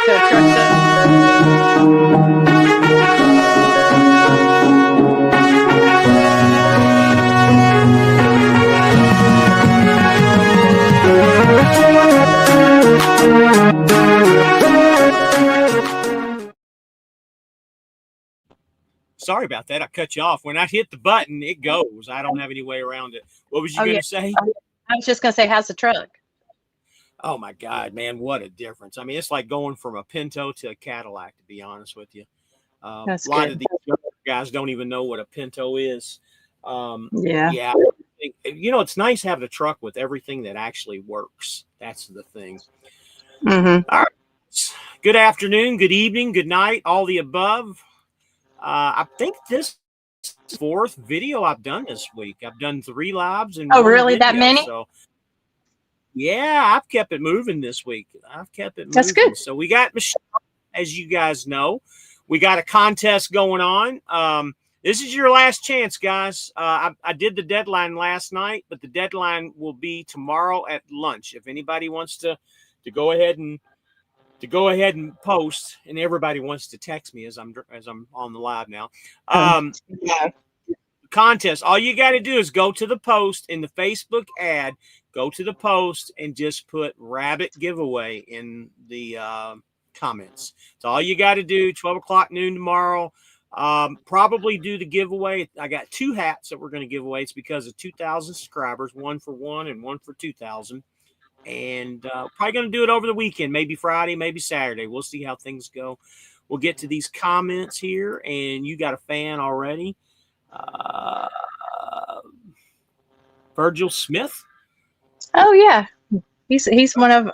to a truck stop. Sorry about that. I cut you off. When I hit the button, it goes. I don't have any way around it. What was you going to say? I was just going to say, how's the truck? Oh, my God, man, what a difference. I mean, it's like going from a Pinto to a Cadillac, to be honest with you. That's a lot good. of these guys don't even know what a Pinto is. Yeah. It's nice having a truck with everything that actually works. That's the thing. Mm-hmm. All right. Good afternoon, good evening, good night, all the above. I think this is the fourth video I've done this week. I've done 3 lives and Oh, one really? That video, many? So, yeah, I've kept it moving this week. That's good. So we got Michelle, as you guys know. We got a contest going on. This is your last chance, guys. I did the deadline last night, but the deadline will be tomorrow at lunch. If anybody wants to go ahead and post, and everybody wants to text me as I'm on the live now. Yeah. Contest. All you got to do is go to the post in the Facebook ad. Go to the post and just put rabbit giveaway in the comments. So all you got to do. 12 o'clock noon tomorrow. Probably do the giveaway. I got 2 hats that we're going to give away. It's because of 2,000 subscribers. 1 for 1 and 1 for 2,000. And probably going to do it over the weekend, maybe Friday, maybe Saturday. We'll see how things go. We'll get to these comments here, and you got a fan already. Virgil Smith. Oh, yeah. He's one of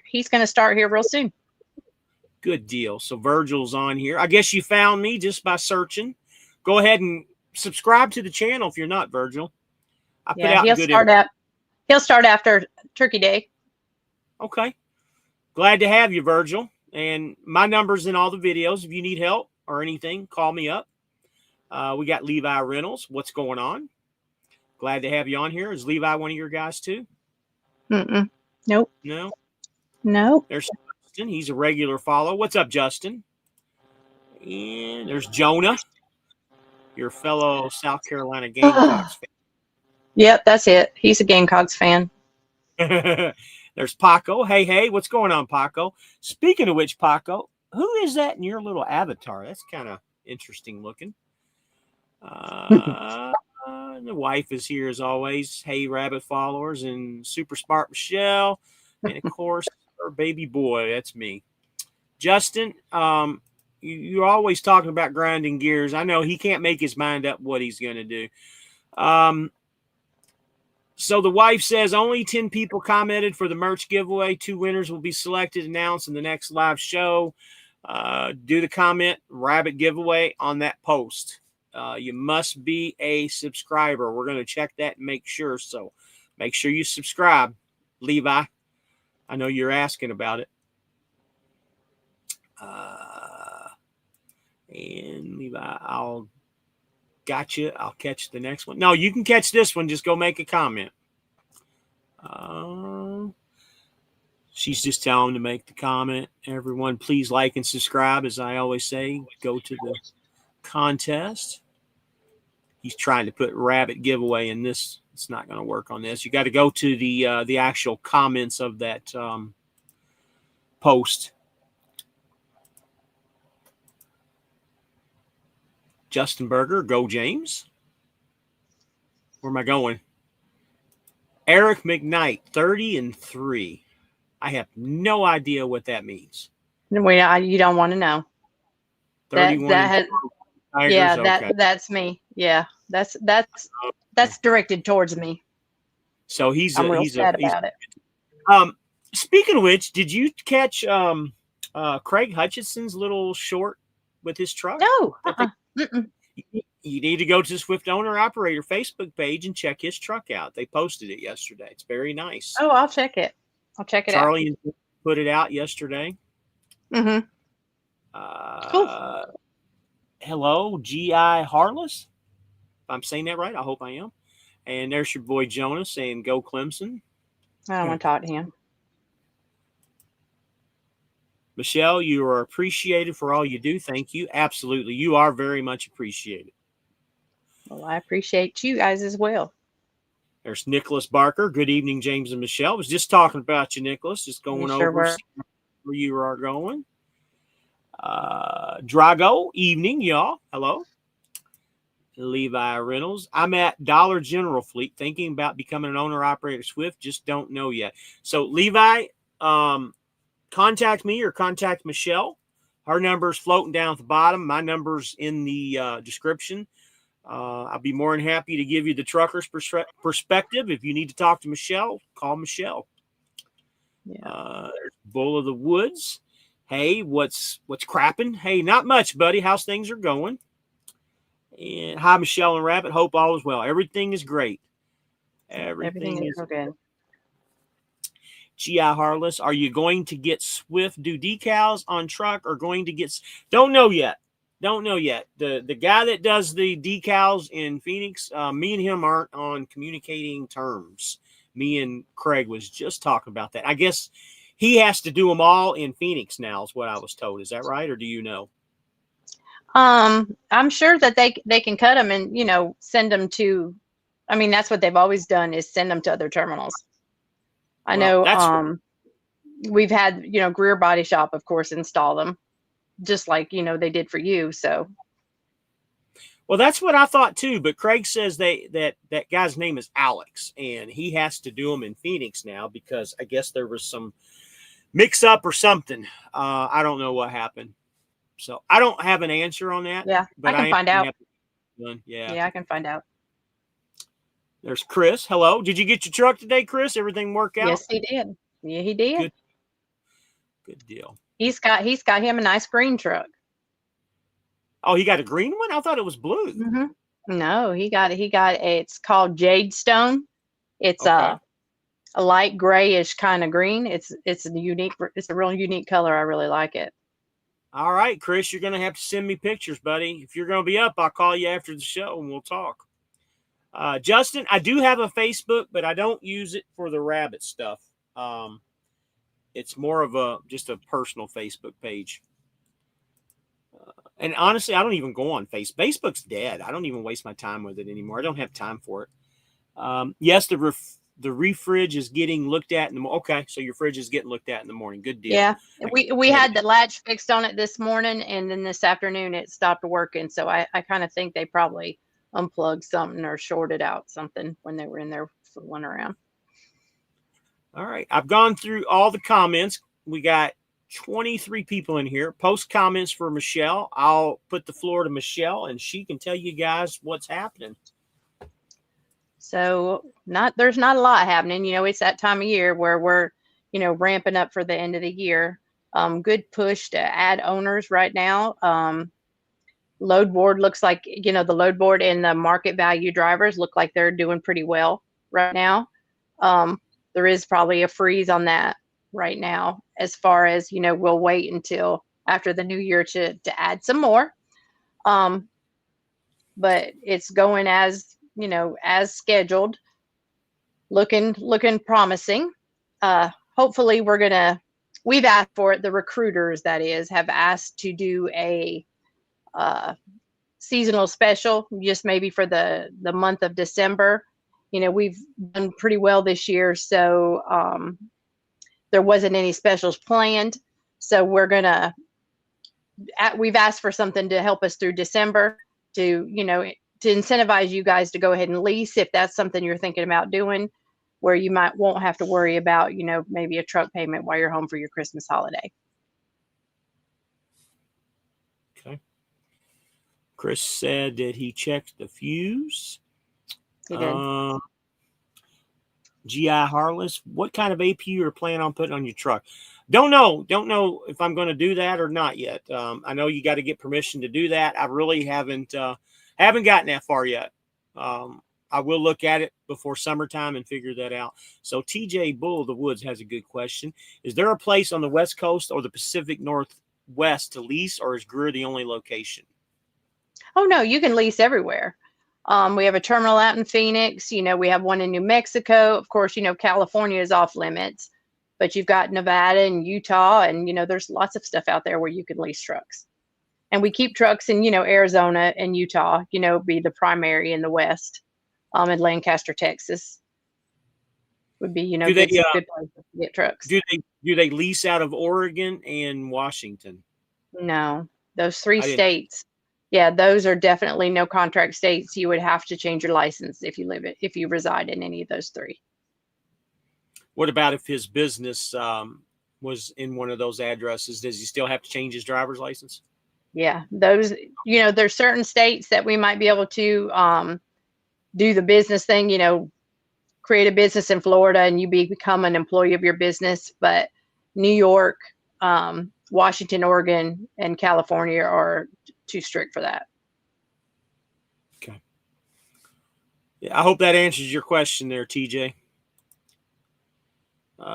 he's going to start here real soon. Good deal. So Virgil's on here. I guess you found me just by searching. Go ahead and subscribe to the channel if you're not, Virgil. He'll start after Turkey Day. Okay. Glad to have you, Virgil. And my number's in all the videos. If you need help or anything, call me up. We got Levi Reynolds. What's going on? Glad to have you on here. Is Levi one of your guys too? Mm-mm. Nope. No? There's Justin. He's a regular follow. What's up, Justin? And there's Jonah, your fellow South Carolina Gamecocks fan. Yep, that's it. He's a Gamecocks fan. There's Paco. Hey, what's going on, Paco? Speaking of which, Paco, who is that in your little avatar? That's kind of interesting looking. The wife is here as always. Hey, Rabbit followers, and Super Smart Michelle, and of course, our baby boy. That's me. Justin, you're always talking about grinding gears. I know he can't make his mind up what he's going to do. So the wife says only 10 people commented for the merch giveaway. 2 winners will be selected, announced in the next live show. Do the comment rabbit giveaway on that post. You must be a subscriber. We're going to check that and make sure. So make sure you subscribe, Levi. I know you're asking about it. And Levi, I'll catch the next one. No, you can catch this one. Just go make a comment. She's just telling him to make the comment. Everyone, please like and subscribe. As I always say, go to the contest. He's trying to put rabbit giveaway in this. It's not going to work on this. You got to go to the actual comments of that post. Justin Berger, go James. Where am I going? Eric McKnight, 30-3. I have no idea what that means. You don't want to know. 31. That's me. Yeah, that's directed towards me. So he's sad about it. Speaking of which, did you catch Craig Hutchinson's little short with his truck? No. You need to go to the Swift Owner Operator Facebook page and check his truck out. They posted it yesterday. It's very nice. Oh, I'll check it. Charlie put it out yesterday. Mm-hmm. Cool. Hello, G.I. Harless. If I'm saying that right, I hope I am. And there's your boy Jonah saying, go Clemson. I don't want to talk to him. Michelle, you are appreciated for all you do. Thank you. Absolutely. You are very much appreciated. Well, I appreciate you guys as well. There's Nicholas Barker. Good evening, James and Michelle. I was just talking about you, Nicholas. Just You going sure over were. where you are going. Drago, evening, y'all. Hello. Levi Reynolds. I'm at Dollar General Fleet, thinking about becoming an owner operator Swift. Just don't know yet. So Levi, contact me or contact Michelle. Her number's floating down at the bottom. My number's in the description. I'll be more than happy to give you the trucker's perspective. If you need to talk to Michelle, call Michelle. Yeah. There's Bull of the Woods. Hey, what's crapping? Hey, not much, buddy. How's things are going? And hi, Michelle and Rabbit. Hope all is well. Everything is great. Everything is okay. G.I. Harless, are you going to get Swift do decals on truck or going to get... Don't know yet. Don't know yet. The guy that does the decals in Phoenix, me and him aren't on communicating terms. Me and Craig was just talking about that. I guess he has to do them all in Phoenix now is what I was told. Is that right? Or do you know? I'm sure that they can cut them and, you know, send them to, I mean, that's what they've always done is send them to other terminals. I know we've had, you know, Greer Body Shop, of course, install them just like, you know, they did for you. So. Well, that's what I thought too. But Craig says that guy's name is Alex and he has to do them in Phoenix now because I guess there was some mix up or something. I don't know what happened. So I don't have an answer on that. Yeah, but I can find out. Yeah, I can find out. There's Chris. Hello. Did you get your truck today, Chris? Everything work out? Yes, he did. Yeah, he did. Good deal. He's got him a nice green truck. Oh, he got a green one? I thought it was blue. Mm-hmm. No, he got it's called Jadestone. It's a light grayish kind of green. It's a real unique color. I really like it. All right, Chris, you're going to have to send me pictures, buddy. If you're going to be up, I'll call you after the show and we'll talk. Justin, I do have a Facebook, but I don't use it for the rabbit stuff. It's more of just a personal Facebook page. And honestly, I don't even go on Facebook. Facebook's dead. I don't even waste my time with it anymore. I don't have time for it. Yes, the refridge is getting looked at in the morning. Okay, so your fridge is getting looked at in the morning. Good deal. Yeah, we had the latch fixed on it this morning, and then this afternoon it stopped working. So I kind of think they probably unplugged something or shorted out something when they were in there fooling around. All right, I've gone through all the comments. We got 23 people in here. Post comments for Michelle. I'll put the floor to Michelle, and she can tell you guys what's happening. So there's not a lot happening. You know, it's that time of year where we're, you know, ramping up for the end of the year. Good push to add owners right now. Load board looks like, you know, the load board and the market value drivers look like they're doing pretty well right now. There is probably a freeze on that right now as far as, you know, we'll wait until after the new year to add some more. But it's going as, you know, as scheduled, looking promising. Hopefully we've asked for it. The recruiters, that is, have asked to do a seasonal special just maybe for the month of December. You know, we've done pretty well this year, so there wasn't any specials planned. So we've asked for something to help us through December to, you know, to incentivize you guys to go ahead and lease if that's something you're thinking about doing, where you won't have to worry about, you know, maybe a truck payment while you're home for your Christmas holiday. Okay. Chris said that he checked the fuse. He did. G.I. Harless, what kind of APU you're planning on putting on your truck? Don't know if I'm going to do that or not yet. I know you got to get permission to do that. I really haven't gotten that far yet. I will look at it before summertime and figure that out. So TJ Bull of the Woods has a good question. Is there a place on the West Coast or the Pacific Northwest to lease, or is Greer the only location? Oh, no, you can lease everywhere. We have a terminal out in Phoenix. You know, we have one in New Mexico. Of course, you know, California is off limits, but you've got Nevada and Utah, and there's lots of stuff out there where you can lease trucks. And we keep trucks in, Arizona and Utah, be the primary in the West. In Lancaster, Texas would be, Do they good places to get trucks. do they lease out of Oregon and Washington? No, those three I didn't. states. Yeah, those are definitely no contract states. You would have to change your license if you reside in any of those three. What about if his business was in one of those addresses? Does he still have to change his driver's license? Yeah, those, there's certain states that we might be able to do the business thing, create a business in Florida and you become an employee of your business. But New York, Washington, Oregon, and California are too strict for that. Okay. Yeah, I hope that answers your question there, TJ.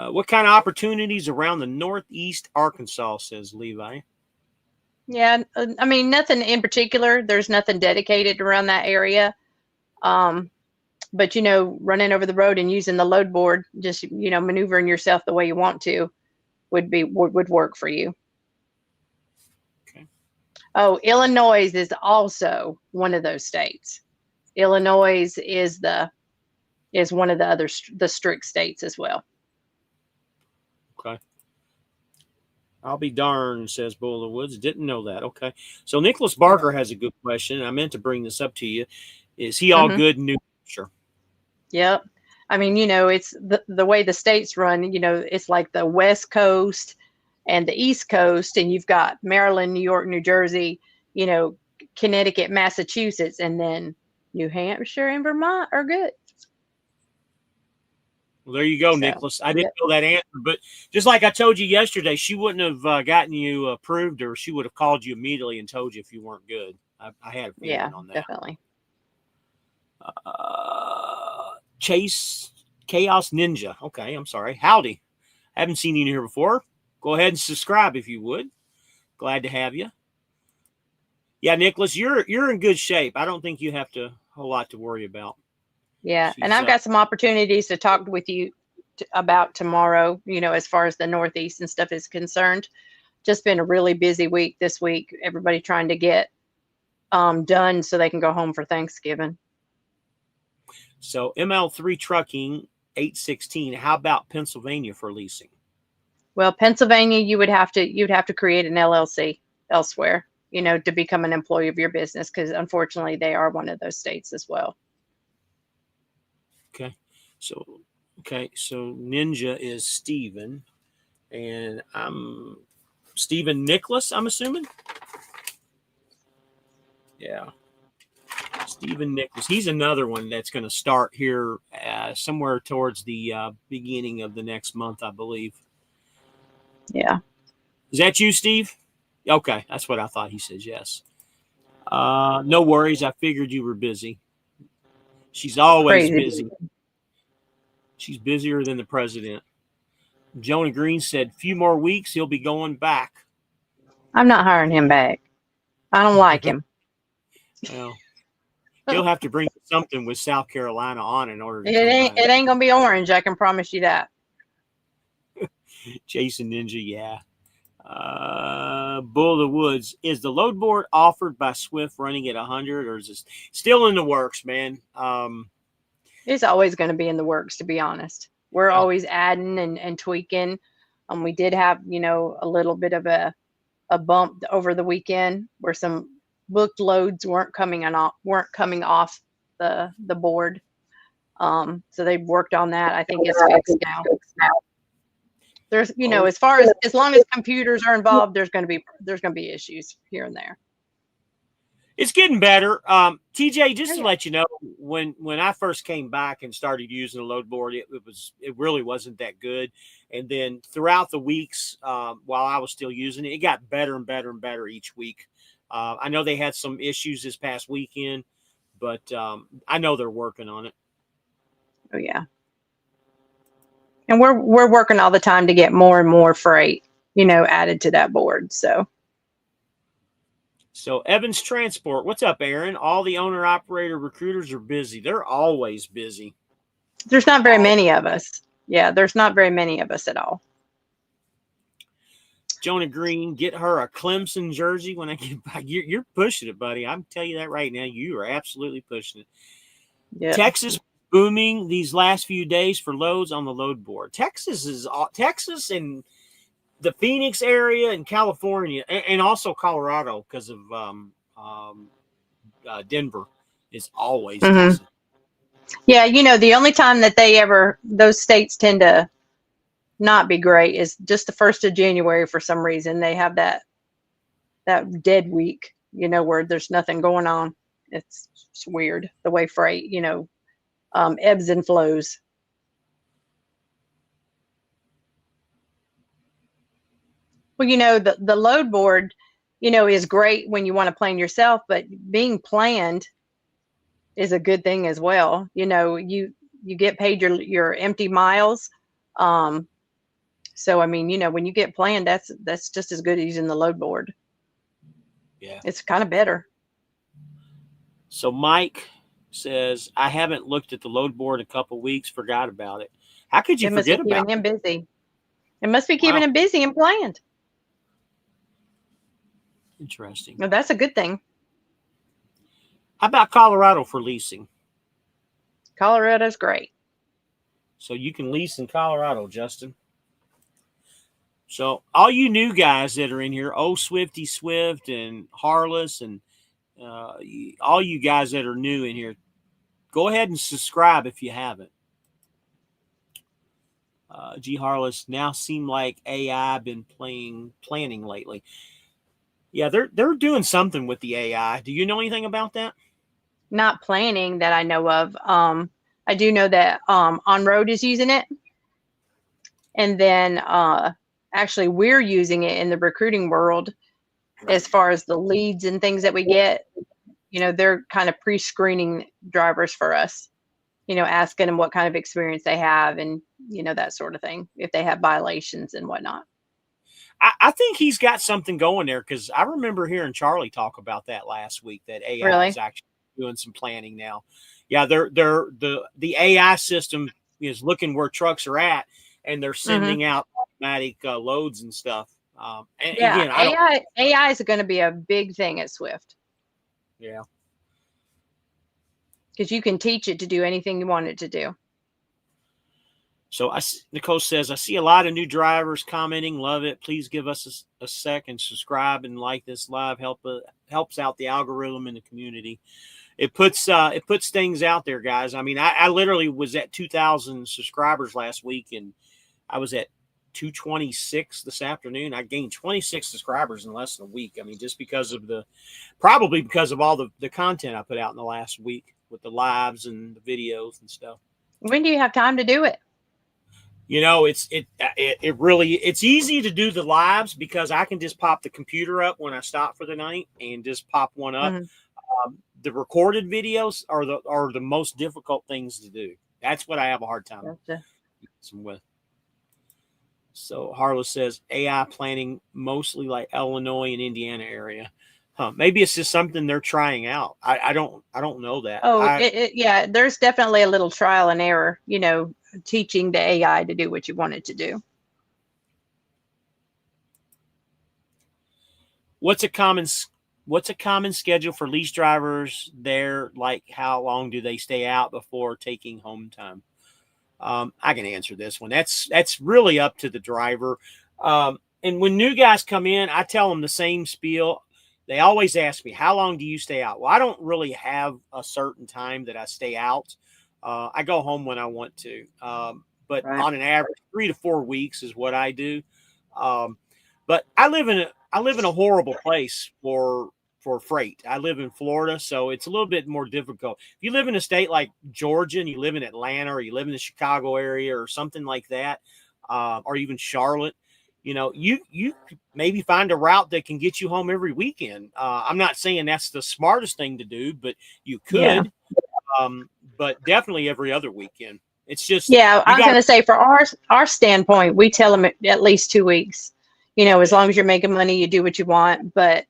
What kind of opportunities around the Northeast Arkansas, says Levi? Yeah, I mean, nothing in particular. There's nothing dedicated around that area. But, running over the road and using the load board, just, maneuvering yourself the way you want to would work for you. Okay. Oh, Illinois is also one of those states. Illinois is one of the strict states as well. Okay. I'll be darned, says Bull of the Woods. Didn't know that. Okay. So Nicholas Barker has a good question. I meant to bring this up to you. Is he all good in New Hampshire? Yep. I mean, it's the way the states run, it's like the West Coast and the East Coast, and you've got Maryland, New York, New Jersey, Connecticut, Massachusetts, and then New Hampshire and Vermont are good. Well, there you go, Nicholas. I didn't know that answer, but just like I told you yesterday, she wouldn't have gotten you approved, or she would have called you immediately and told you if you weren't good. I had a feeling on that. Definitely. Chase Chaos Ninja. Okay, I'm sorry. Howdy. Haven't seen you here before. Go ahead and subscribe if you would. Glad to have you. Yeah, Nicholas, you're in good shape. I don't think you have a whole lot to worry about. Yeah, and I've got some opportunities to talk with you about tomorrow, as far as the Northeast and stuff is concerned. Just been a really busy week this week. Everybody trying to get done so they can go home for Thanksgiving. So ML3 Trucking 816. How about Pennsylvania for leasing? Well, Pennsylvania, you'd have to create an LLC elsewhere, to become an employee of your business, because unfortunately they are one of those states as well. Okay. So Ninja is Stephen, and I'm Stephen Nicholas, I'm assuming. Yeah. Stephen Nicholas. He's another one that's going to start here somewhere towards the beginning of the next month, I believe. Yeah. Is that you, Steve? Okay. That's what I thought. He says yes. No worries. I figured you were busy. She's always busy. She's busier than the president. Jonah Green said, few more weeks, he'll be going back. I'm not hiring him back. I don't like him. Well, he'll have to bring something with South Carolina on in order to it ain't gonna be orange, I can promise you that. Jason Ninja, yeah. Bull of the Woods, is the load board offered by Swift running at 100, or is it still in the works, man? It's always going to be in the works, to be honest. We're always adding and tweaking. We did have, a little bit of a bump over the weekend where some booked loads weren't coming off the board. So they've worked on that. I think it's fixed now. There's, as long as computers are involved, there's going to be issues here and there. It's getting better. TJ, just to let you know, when I first came back and started using the load board, it really wasn't that good. And then throughout the weeks, while I was still using it, it got better and better and better each week. I know they had some issues this past weekend, but I know they're working on it. Oh yeah. And we're working all the time to get more and more freight, added to that board. So Evans Transport, what's up, Aaron? All the owner-operator recruiters are busy. They're always busy. There's not very many of us. Yeah, there's not very many of us at all. Jonah Green, get her a Clemson jersey when I get back. You're pushing it, buddy. I'm telling you that right now. You are absolutely pushing it. Yeah. Texas booming these last few days for loads on the load board. Texas and the Phoenix area and California and also Colorado because of Denver is always decent. Yeah, the only time that those states tend to not be great is just the 1st of January for some reason. They have that dead week, where there's nothing going on. It's weird the way freight, ebbs and flows. Well, the load board, is great when you want to plan yourself, but being planned is a good thing as well. You get paid your empty miles. So I mean, when you get planned, that's just as good as using the load board. Yeah. It's kind of better. So Mike says, I haven't looked at the load board in a couple of weeks, forgot about it. How could you forget about it? It must be keeping him busy. It must be keeping him busy and planned. Interesting. Well, that's a good thing. How about Colorado for leasing? Colorado's great. So you can lease in Colorado, Justin. So all you new guys that are in here, Swifty Swift and Harless and all you guys that are new in here, go ahead and subscribe if you haven't. G. Harless, now seem like AI been planning lately. Yeah, they're doing something with the AI. Do you know anything about that? Not planning that I know of. I do know that On Road is using it, and then actually we're using it in the recruiting world as far as the leads and things that we get. They're kind of pre-screening drivers for us. Asking them what kind of experience they have and that sort of thing, if they have violations and whatnot. I think he's got something going there because I remember hearing Charlie talk about that last week. That AI is actually doing some planning now. Yeah, the AI system is looking where trucks are at, and they're sending out automatic loads and stuff. Again, AI is going to be a big thing at Swift. Yeah, because you can teach it to do anything you want it to do. So Nicole says, I see a lot of new drivers commenting. Love it. Please give us a second, subscribe and like this live. Helps out the algorithm in the community. It puts things out there, guys. I mean, I literally was at 2,000 subscribers last week, and I was at 226 this afternoon. I gained 26 subscribers in less than a week. I mean, just probably because of all the content I put out in the last week with the lives and the videos and stuff. When do you have time to do it? It's easy to do the lives because I can just pop the computer up when I stop for the night and just pop one up. The recorded videos are the most difficult things to do. That's what I have a hard time with. So Harlow says AI planning mostly like Illinois and Indiana area. Maybe it's just something they're trying out. I don't know that. Yeah, there's definitely a little trial and error, teaching the AI to do what you want it to do. What's a common schedule for lease drivers there? Like, how long do they stay out before taking home time? I can answer this one. That's really up to the driver. And when new guys come in, I tell them the same spiel. They always ask me, how long do you stay out? Well, I don't really have a certain time that I stay out. I go home when I want to. But on an average, 3 to 4 weeks is what I do. But I live in a horrible place for freight. I live in Florida, so it's a little bit more difficult. If you live in a state like Georgia and you live in Atlanta or you live in the Chicago area or something like that, or even Charlotte, you maybe find a route that can get you home every weekend. I'm not saying that's the smartest thing to do, but you could. Yeah. But definitely every other weekend. It's just I was going to say for our standpoint, we tell them at least 2 weeks. As long as you're making money, you do what you want. But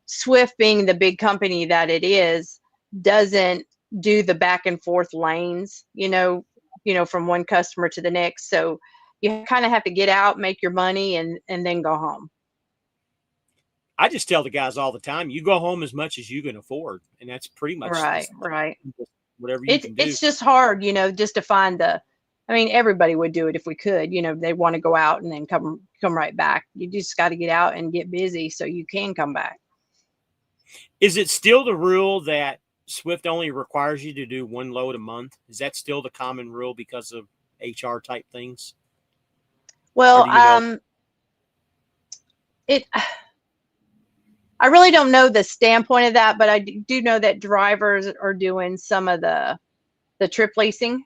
Swift, being the big company that it is, doesn't do the back and forth lanes. From one customer to the next. So you kind of have to get out, make your money, and then go home. I just tell the guys all the time, you go home as much as you can afford, and that's pretty much Right, right. whatever you can do. It's just hard, just to find I mean, everybody would do it if we could, they want to go out and then come right back. You just got to get out and get busy so you can come back. Is it still the rule that Swift only requires you to do one load a month? Is that still the common rule because of HR type things? Well, I really don't know the standpoint of that, but I do know that drivers are doing some of the trip leasing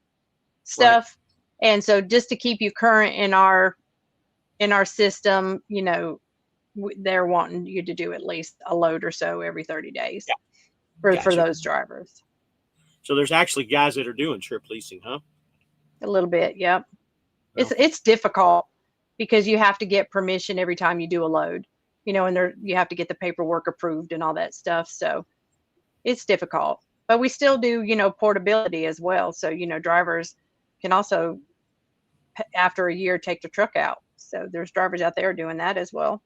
stuff. Right. And so just to keep you current in our system, they're wanting you to do at least a load or so every 30 days. Yeah. For those drivers. So there's actually guys that are doing trip leasing, huh? A little bit, yep. Well, it's difficult because you have to get permission every time you do a load, and you have to get the paperwork approved and all that stuff. So it's difficult, but we still do, portability as well. So, drivers can also, after a year, take the truck out. So there's drivers out there doing that as well.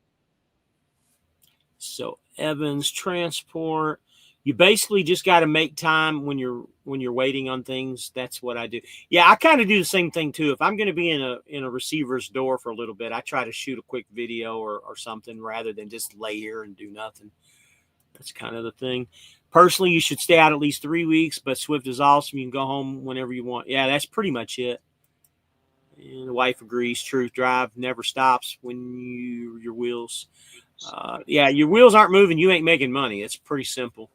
So Evans Transport, you basically just got to make time when you're waiting on things. That's what I do. Yeah, I kind of do the same thing too. If I'm going to be in a receiver's door for a little bit, I try to shoot a quick video or something rather than just lay here and do nothing. That's kind of the thing. Personally, you should stay out at least 3 weeks, but Swift is awesome. You can go home whenever you want. Yeah, that's pretty much it. And the wife agrees. Truth Drive never stops when your wheels. Yeah, your wheels aren't moving. You ain't making money. It's pretty simple.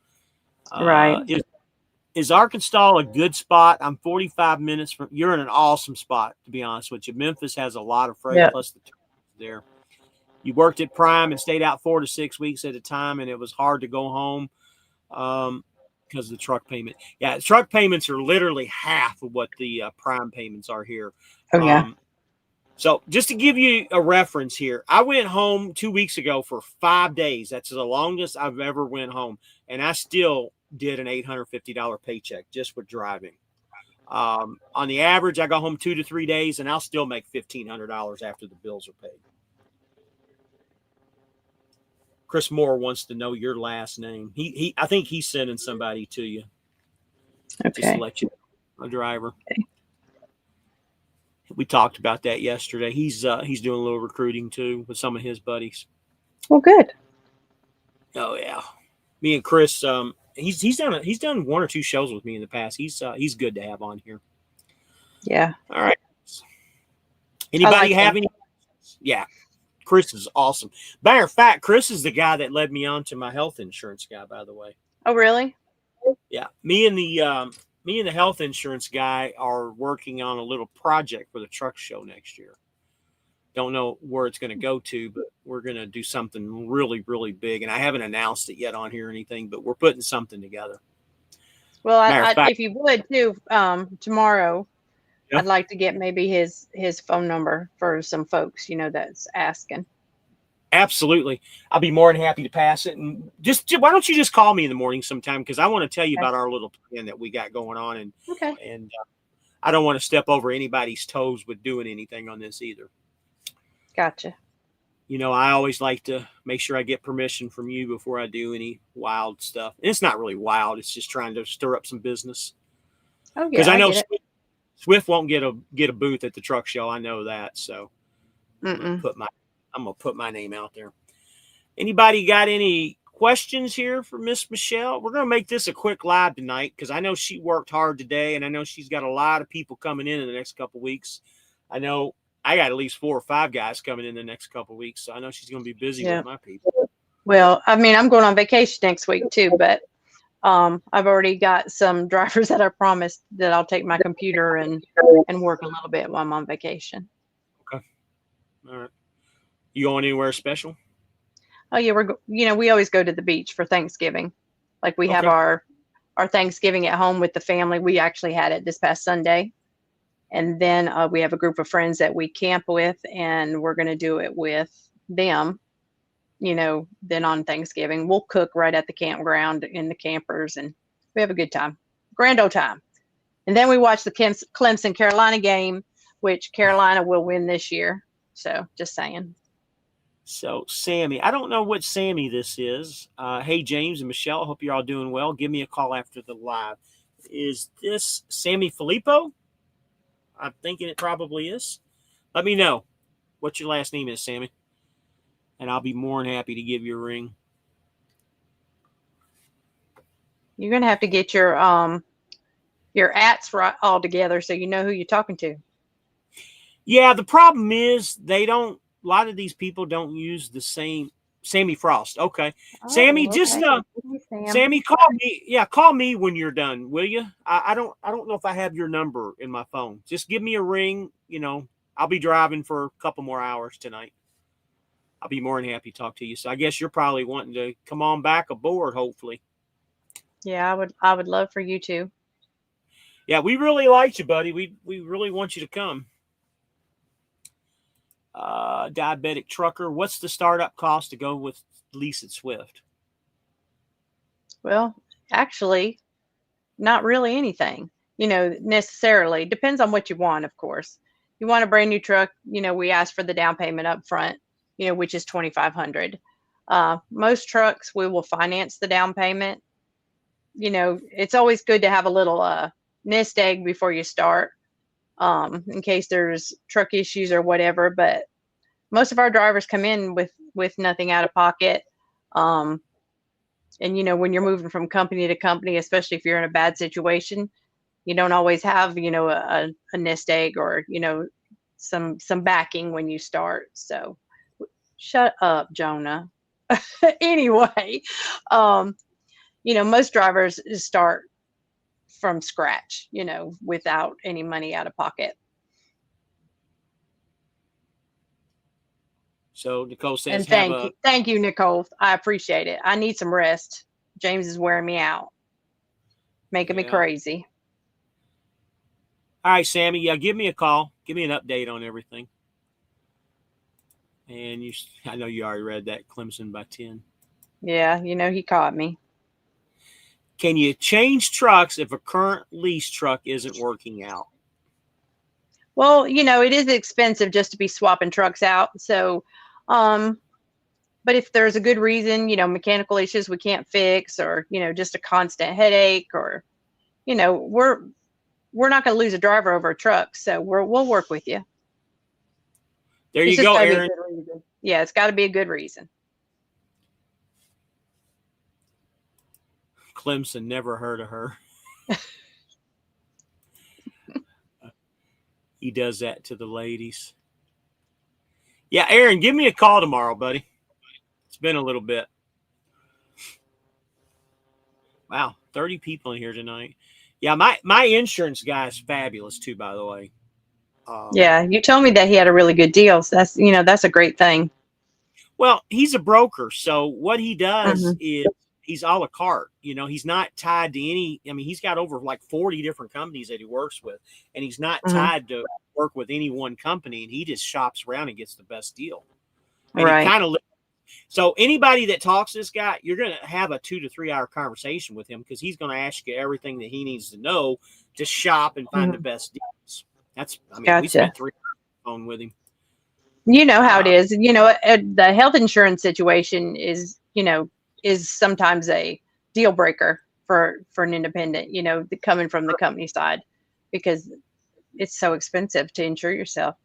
Right. Is Arkansas a good spot? I'm 45 minutes from. You're in an awesome spot, to be honest with you. Memphis has a lot of freight, plus the there. You worked at Prime and stayed out 4 to 6 weeks at a time, and it was hard to go home because of the truck payment. Yeah, truck payments are literally half of what the Prime payments are here. Oh, yeah. So just to give you a reference here, I went home 2 weeks ago for 5 days. That's the longest I've ever went home, and I still did an $850 paycheck just for driving. On the average, I go home 2 to 3 days, and I'll still make $1,500 after the bills are paid. Chris Moore wants to know your last name. I think he's sending somebody to you. Okay. Just to let you know, a driver. Okay. We talked about that yesterday. He's doing a little recruiting too with some of his buddies. Well, good. Oh yeah, me and Chris. He's done 1 or 2 shows with me in the past. He's good to have on here. Yeah. All right. Anybody have any? Yeah. Chris is awesome. Matter of fact, Chris is the guy that led me on to my health insurance guy, by the way. Oh, really? Yeah. Me and the health insurance guy are working on a little project for the truck show next year. Don't know where it's going to go to, but we're going to do something really, really big. And I haven't announced it yet on here or anything, but we're putting something together. Well, if you would too, tomorrow, I'd like to get maybe his phone number for some folks, that's asking. Absolutely. I'll be more than happy to pass it. And just why don't you just call me in the morning sometime? Because I want to tell you about our little plan that we got going on. And I don't want to step over anybody's toes with doing anything on this either. Gotcha. I always like to make sure I get permission from you before I do any wild stuff. And it's not really wild. It's just trying to stir up some business. Oh, yeah. Because I know Swift won't get a booth at the truck show. I know that. So I'm going to put my name out there. Anybody got any questions here for Miss Michelle? We're going to make this a quick live tonight because I know she worked hard today, and I know she's got a lot of people coming in the next couple of weeks. I know I got at least 4 or 5 guys coming in the next couple of weeks, so I know she's going to be busy with my people. Well, I mean, I'm going on vacation next week too, but I've already got some drivers that I promised that I'll take my computer and work a little bit while I'm on vacation. Okay. All right. You going anywhere special? Oh yeah, we always go to the beach for Thanksgiving. Like we have our Thanksgiving at home with the family. We actually had it this past Sunday. And then we have a group of friends that we camp with, and we're going to do it with them. Then on Thanksgiving, we'll cook right at the campground in the campers, and we have a good time. Grand old time. And then we watch the Clemson-Carolina game, which Carolina will win this year. So just saying. So, Sammy, I don't know what Sammy this is. Hey, James and Michelle, I hope you're all doing well. Give me a call after the live. Is this Sammy Filippo? I'm thinking it probably is. Let me know what your last name is, Sammy, and I'll be more than happy to give you a ring. You're gonna have to get your ats right all together so you know who you're talking to. Yeah, the problem is they don't. A lot of these people don't use the same Sammy Frost. Okay, Sammy, Oh, just okay. Hey, Sam. Sammy, call me. Yeah, call me when you're done, will you? I don't know if I have your number in my phone. Just give me a ring. I'll be driving for a couple more hours tonight. I'll be more than happy to talk to you. So I guess you're probably wanting to come on back aboard, hopefully. Yeah, I would love for you to. Yeah, we really liked you, buddy. We really want you to come. Diabetic trucker. What's the startup cost to go with Lease It Swift? Well, actually, not really anything, necessarily. Depends on what you want, of course. You want a brand new truck, we ask for the down payment up front, which is 2,500. Most trucks we will finance the down payment. It's always good to have a little nest egg before you start, in case there's truck issues or whatever. But most of our drivers come in with nothing out of pocket. And when you're moving from company to company, especially if you're in a bad situation, you don't always have a nest egg or some backing when you start. So shut up, Jonah. Anyway, um most drivers start from scratch, without any money out of pocket. So Nicole says, And have thank a you, Nicole. I appreciate it. I need some rest. James is wearing me out, making me yeah. crazy. All right, Sammy. Yeah, give me a call. Give me an update on everything. And I know you already read that Clemson by 10. Yeah, he caught me. Can you change trucks if a current lease truck isn't working out? Well, it is expensive just to be swapping trucks out. So, um, but if there's a good reason, mechanical issues we can't fix, or just a constant headache, or we're not going to lose a driver over a truck, so we'll work with you. There It's you just go, got to be a Aaron. good reason. Yeah, it's got to be a good reason. Clemson, never heard of her. He does that to the ladies. Yeah, Aaron, give me a call tomorrow, buddy. It's been a little bit. Wow, 30 people in here tonight. Yeah, my insurance guy is fabulous too, by the way. Yeah, you told me that he had a really good deal. So that's a great thing. Well, he's a broker, so what he does Hmm. is he's a la carte. He's not tied to any. I mean, he's got over like 40 different companies that he works with, and he's not Hmm. tied to work with any one company. And he just shops around and gets the best deal. And he Right. kind of so anybody that talks to this guy, you're going to have a 2 to 3 hour conversation with him because he's going to ask you everything that he needs to know to shop and find the Hmm. best deals. We Gotcha. spent 3 hours on the phone with him. You know how it Uh, is. The health insurance situation is sometimes a deal breaker for an independent, coming from the company side, because it's so expensive to insure yourself.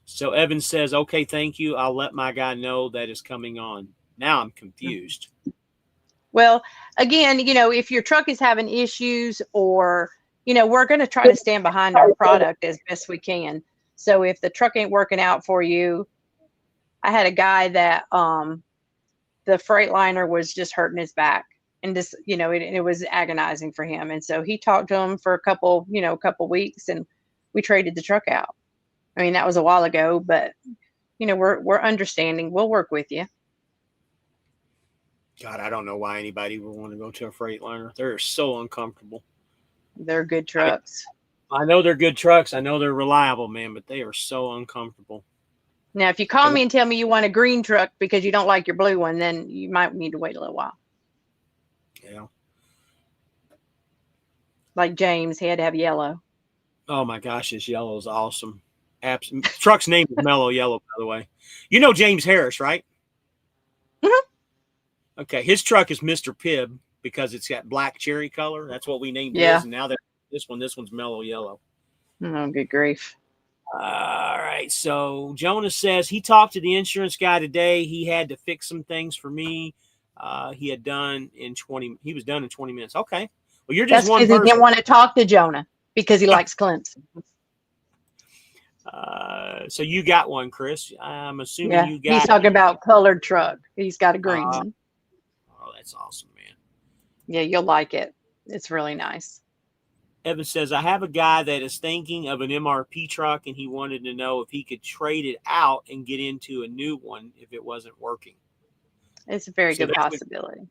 So Evan says, okay, thank you. I'll let my guy know that is coming on. Now I'm Mhm. confused. Well, again, if your truck is having issues, or, we're going to try to stand behind our product as best we can. So if the truck ain't working out for you, I had a guy that the Freightliner was just hurting his back, and just, it was agonizing for him. And so he talked to him for a couple weeks, and we traded the truck out. I mean, that was a while ago, but we're understanding. We'll work with you. God, I don't know why anybody would want to go to a Freightliner. They're so uncomfortable. They're good I mean, trucks. I know they're good trucks. I know they're reliable, man, but they are so uncomfortable. Now, if you call And me and tell me you want a green truck because you don't like your blue one, then you might need to wait a little while. yeah. Like James, he had to have yellow. Oh my gosh, this yellow is awesome. Truck's name is Mellow Yellow, by the way. You know James Harris, right? Mhm. Okay, his truck is Mr. Pibb because it's got black cherry color. That's what we named his, Yeah. and now that this one's Mellow Yellow. Oh, good grief. All right. So Jonas says he talked to the insurance guy today. He had to fix some things for me. He was done in 20 minutes. Okay. Well, you're just That's one because he didn't person. want to talk to Jonah because he likes Clemson. So you got one, Chris. I'm assuming Yeah. you He's got. talking about colored truck. He's got a green Uh, one. oh, that's awesome, man. Yeah, you'll like it. It's really nice. Evan says, I have a guy that is thinking of an MRP truck, and he wanted to know if he could trade it out and get into a new one if it wasn't working. It's a very So good possibility.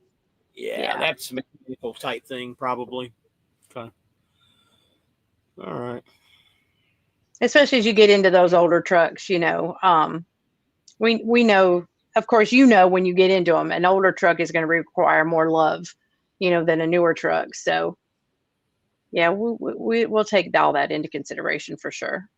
yeah, Yeah. that's a mechanical type thing, probably. Okay. All right. Especially as you get into those older trucks, we know, of course, when you get into them, an older truck is going to require more love, than a newer truck. So yeah, we'll take all that into consideration for sure.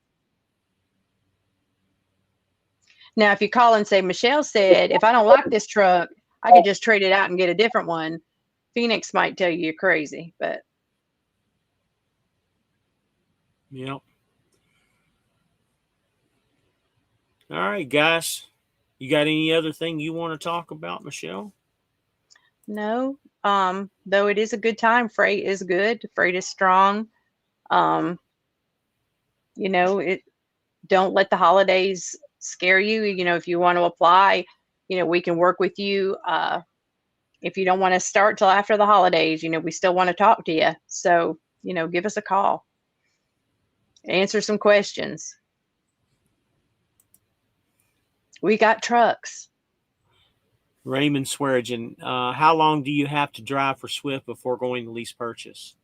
Now, if you call and say, Michelle said, if I don't like this truck, I could just trade it out and get a different one. Phoenix might tell you you're crazy, but Yep. All right, guys. You got any other thing you want to talk about, Michelle? no. Though it is a good time, freight is good. Freight is strong. Um, it don't let the holidays scare you. If you want to apply, we can work with you. If you don't want to start till after the holidays, we still want to talk to you. So, give us a call, answer some questions. We got trucks. Raymond Swearigan, how long do you have to drive for Swift before going to lease purchase?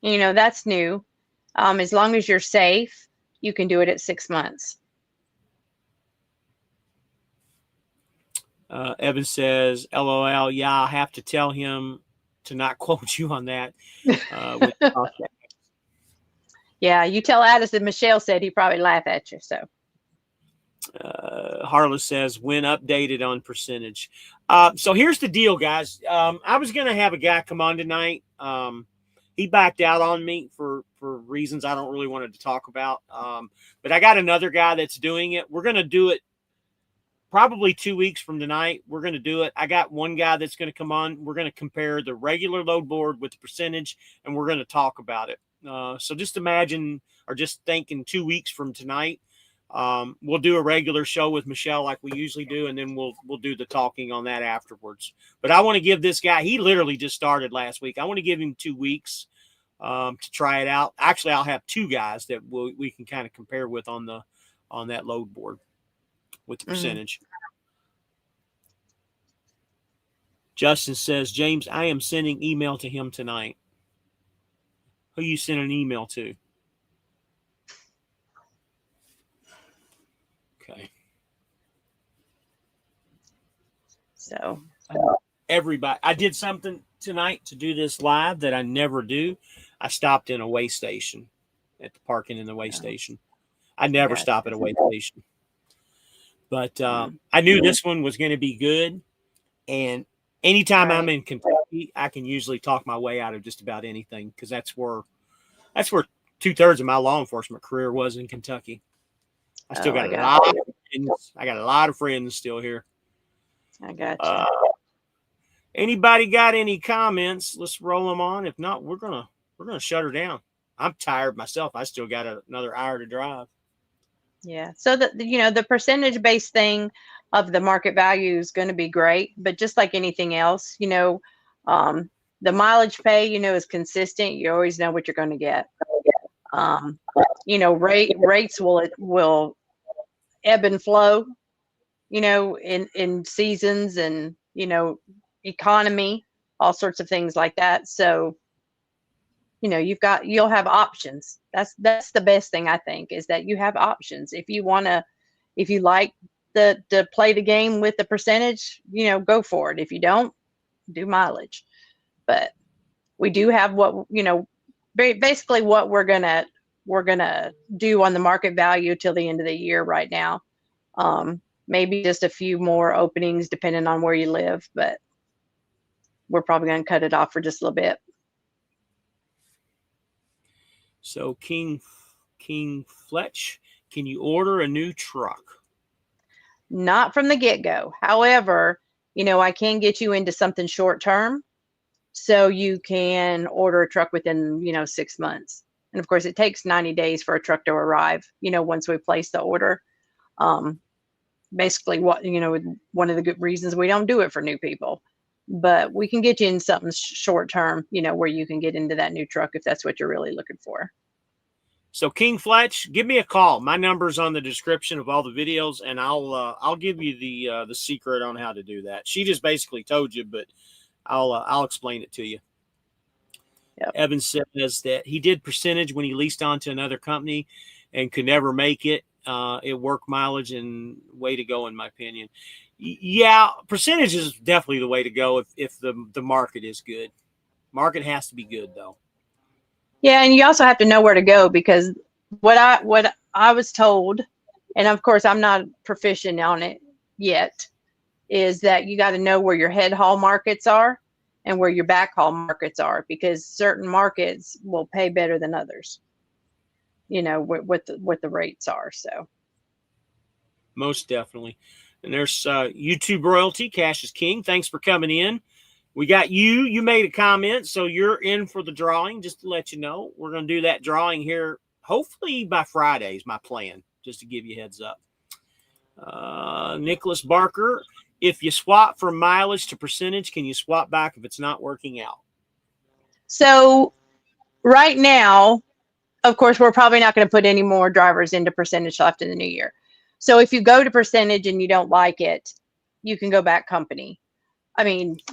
That's new. As long as you're safe, you can do it at 6 months. Evan says, LOL, yeah, I'll have to tell him to not quote you on that. Yeah, you tell Addison Michelle said, he probably laugh at you. So Harla says, when updated on percentage. So here's the deal, guys. I was going to have a guy come on tonight. He backed out on me for reasons I don't really wanted to talk about. But I got another guy that's doing it. We're going to do it probably 2 weeks from tonight. We're going to do it. I got one guy that's going to come on. We're going to compare the regular load board with the percentage, and we're going to talk about it. So just imagine, or just think, in 2 weeks from tonight, we'll do a regular show with Michelle like we usually do, and then we'll do the talking on that afterwards. But I want to give this guy, he literally just started last week. I want to give him 2 weeks to try it out. Actually, I'll have two guys that we can kind of compare with on that load board with the percentage. Justin says, James, I am sending email to him tonight. Who you send an email to? Okay. So everybody, I did something tonight to do this live that I never do. I stopped in a way station at the parking in the way station. I never stop at a way station. But I knew this one was going to be good. And anytime I'm in Kentucky, I can usually talk my way out of just about anything because that's where 2/3 of my law enforcement career was, in Kentucky. I still got a lot of friends. I got a lot of friends still here. I got you. Anybody got any comments? Let's roll them on. If not, we're gonna shut her down. I'm tired myself. I still got another hour to drive. Yeah. So the percentage based thing of the market value is going to be great, but just like anything else, the mileage pay, is consistent. You always know what you're going to get. Rates will ebb and flow, in seasons and, economy, all sorts of things like that. So, you'll have options. That's the best thing, I think, is that you have options. If you like to play the game with the percentage, go for it. If you don't, do mileage. But we do have basically what we're going to we're gonna do on the market value till the end of the year right now. Maybe just a few more openings depending on where you live, but we're probably going to cut it off for just a little bit. So King Fletch, can you order a new truck? Not from the get-go. However, I can get you into something short term, so you can order a truck within 6 months. And of course, it takes 90 days for a truck to arrive, once we place the order. Basically, one of the good reasons we don't do it for new people, but we can get you in something short term, where you can get into that new truck if that's what you're really looking for. So King Fletch, give me a call. My number's on the description of all the videos, and I'll give you the secret on how to do that. She just basically told you, but I'll explain it to you. Yep. Evan says that he did percentage when he leased on to another company and could never make it. It worked mileage, and way to go in my opinion. Yeah, percentage is definitely the way to go if the market is good. Market has to be good though. Yeah, and you also have to know where to go, because what I was told, and of course I'm not proficient on it yet, is that you got to know where your head haul markets are and where your back haul markets are, because certain markets will pay better than others. What the rates are. So most definitely. And there's YouTube royalty. Cash is king. Thanks for coming in. We got you. You made a comment, so you're in for the drawing. Just to let you know, we're going to do that drawing here hopefully by Friday is my plan, just to give you a heads up. Nicholas Barker, if you swap from mileage to percentage, can you swap back if it's not working out? So right now, of course, we're probably not going to put any more drivers into percentage left in the new year. So if you go to percentage and you don't like it, you can go back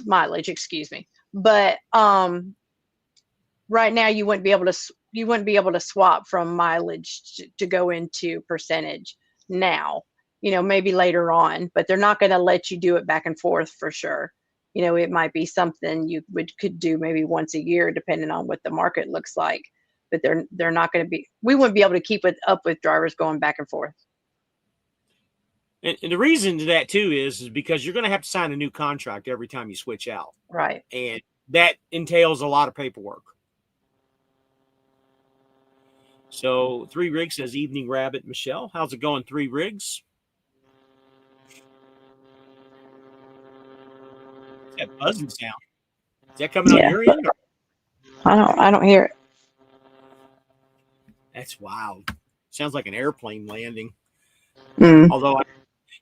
mileage, excuse me. But right now you wouldn't be able to swap from mileage to go into percentage now. Maybe later on, but they're not going to let you do it back and forth for sure. It might be something you could do maybe once a year, depending on what the market looks like. But they're not going to be. We wouldn't be able to keep it up with drivers going back and forth. And the reason to that too is because you're going to have to sign a new contract every time you switch out. Right. And that entails a lot of paperwork. So 3 Rigs says, evening Rabbit. Michelle, how's it going, 3 Rigs? That buzzing sound. Is that coming on your end? I don't hear it. That's wild. Sounds like an airplane landing. Mm. Although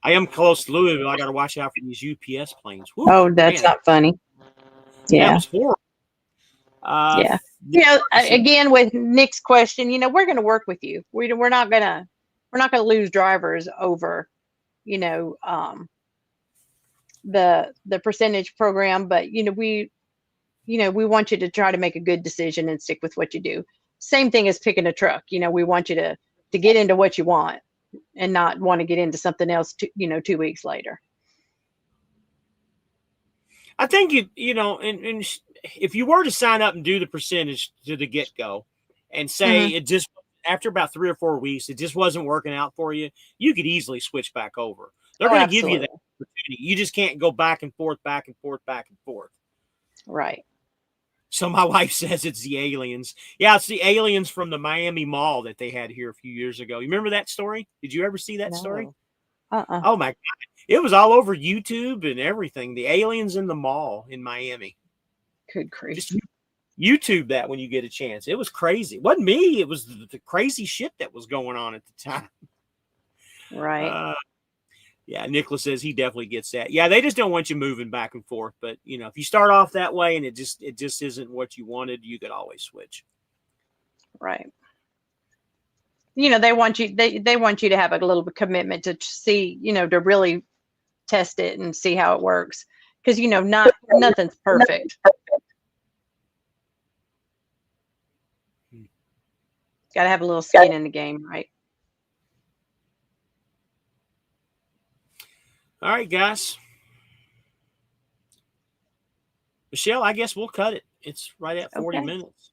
I am close to Louisville, I got to watch out for these UPS planes. Woo, oh, that's not funny. Yeah, that was horrible. Yeah, again with Nick's question, we're going to work with you. We're not going to lose drivers over, the percentage program, but we want you to try to make a good decision and stick with what you do. Same thing as picking a truck. We want you to get into what you want and not want to get into something else 2 weeks later. I think and if you were to sign up and do the percentage to the get-go and say it just after about 3 or 4 weeks it just wasn't working out for you, you could easily switch back over. They're going to give you that opportunity. You just can't go back and forth, back and forth, back and forth. Right. So my wife says it's the aliens. Yeah, it's the aliens from the Miami Mall that they had here a few years ago. You remember that story? Did you ever see that story? Oh my God. It was all over YouTube and everything. The aliens in the mall in Miami. Good grief. Just YouTube that when you get a chance. It was crazy. It wasn't me. It was the crazy shit that was going on at the time. Right. Yeah, Nicholas says he definitely gets that. Yeah, they just don't want you moving back and forth. But, if you start off that way and it just isn't what you wanted, you could always switch. Right. They want you they want you to have a little bit commitment to see, to really test it and see how it works. Because, nothing's perfect. Got to have a little skin in the game, right? All right, guys. Michelle, I guess we'll cut it. It's right at 40 minutes.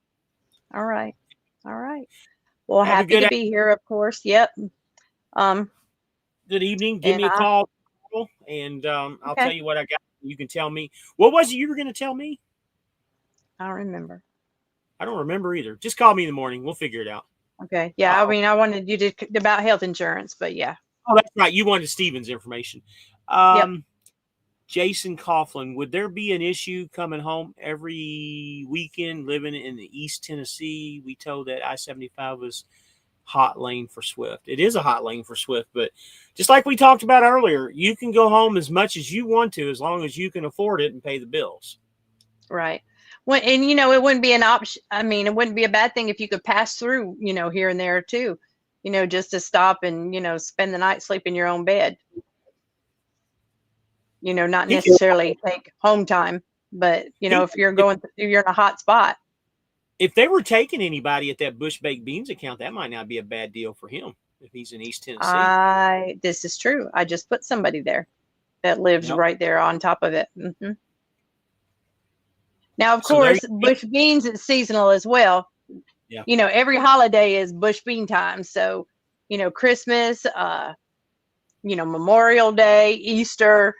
All right. All right. Well, Have a happy to good be here, of course. Yep. Um, good evening. Give and me a I call, and I'll tell okay. you what I got. You can tell me what was it you were going to tell me. I don't remember. I don't remember either. Just call me in the morning. We'll figure it out. Okay. Yeah. I Oh, mean, I wanted you to about health insurance, but yeah. oh, that's right. You wanted Steven's information. Yep. Jason Coughlin, would there be an issue coming home every weekend living in the East Tennessee? We told that I-75 was hot lane for Swift. It is a hot lane for Swift, but just like we talked about earlier, you can go home as much as you want to as long as you can afford it and pay the bills. Right. Well, and it wouldn't be an option. I mean, it wouldn't be a bad thing if you could pass through, here and there too, just to stop and, spend the night, sleep in your own bed. Not He could, necessarily take home time, but he, if you're in a hot spot. if they were taking anybody at that Bush Baked Beans account, that might not be a bad deal for him if he's in East Tennessee. This is true. I just put somebody there that lives Yep. right there on top of it. Now, of So there course, you go. bush beans is seasonal as well. Yeah. Every holiday is bush bean time. So, Christmas, Memorial Day, Easter,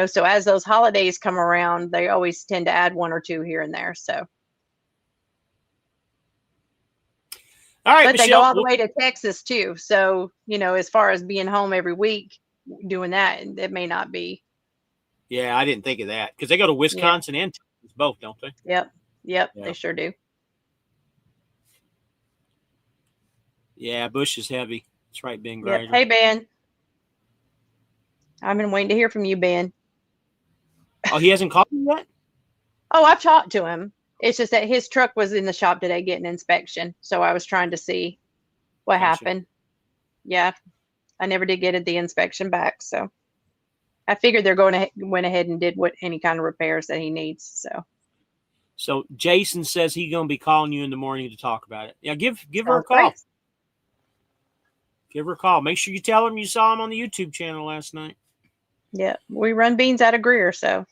so as those holidays come around, they always tend to add one or two here and there. So, All right, but they go Michelle. all the way to Texas too. So, as far as being home every week doing that, it may not be. Yeah, I didn't think of that because they go to Yeah. Wisconsin and Texas both, don't they? Yep. Yeah. They sure do. Yeah, Bush is heavy. That's right, Ben Yep. Grider. Hey, Ben. I've been waiting to hear from you, Ben. Oh, he hasn't called you yet? Oh, I've talked to him. It's just that his truck was in the shop today getting inspection. So I was trying to see what Gotcha. happened. Yeah. I never did get the inspection back. So I figured they're went ahead and did any kind of repairs that he needs. So Jason says he's going to be calling you in the morning to talk about it. Yeah, give her a Sounds call. great. Give her a call. Make sure you tell him you saw him on the YouTube channel last night. Yeah. We run beans out of Greer. So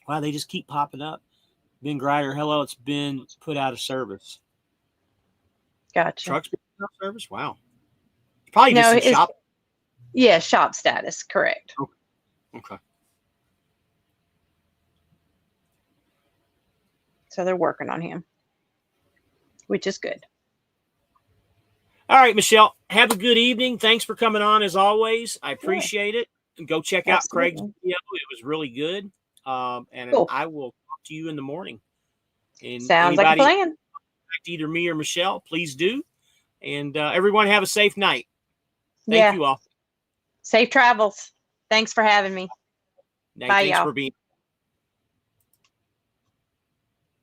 Wow, they just keep popping up. Ben Grider, hello, it's been put out of service. gotcha. Truck's been put out of service? Wow. Probably No, just some shop. Yeah, shop status. Correct. Okay. So they're working on him, which is good. All right, Michelle, have a good evening. Thanks for coming on as always. I appreciate it. And go check out Craig's Absolutely. video. It was really good. And Cool. I will talk to you in the morning. And Sounds like a anybody plan. contact either me or Michelle, please do. And everyone have a safe night. Thank Yeah. you all. Safe travels. Thanks for having me. Bye, Thanks y'all. for being